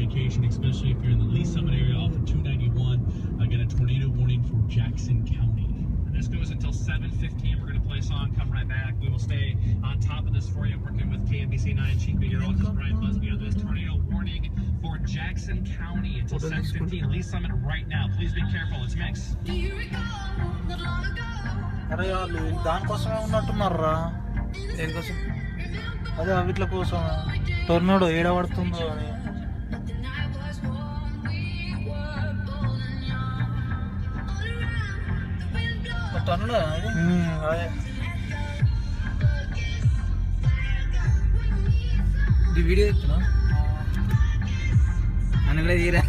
vacation, especially if you're in the Lee Summit area off of 291. Again, a tornado warning for Jackson County. And this goes until 7:15. We're going to play a song, come right back. We will stay on top of this for you, working with KMBC 9 Chief Meteorologist Brian Busby on this tornado warning for Jackson County until 7:15. Lee Summit right now. Please be careful. It's Mix. అరే వాళ్ళు దానికోసమే ఉన్నట్టున్నారా? దేనికోసం? అదే వీటిల కోసం tornado ఏడ పడుతుందో అని. అదే ఇది వీడియో ఎత్తున్నా అని కూడా తీరా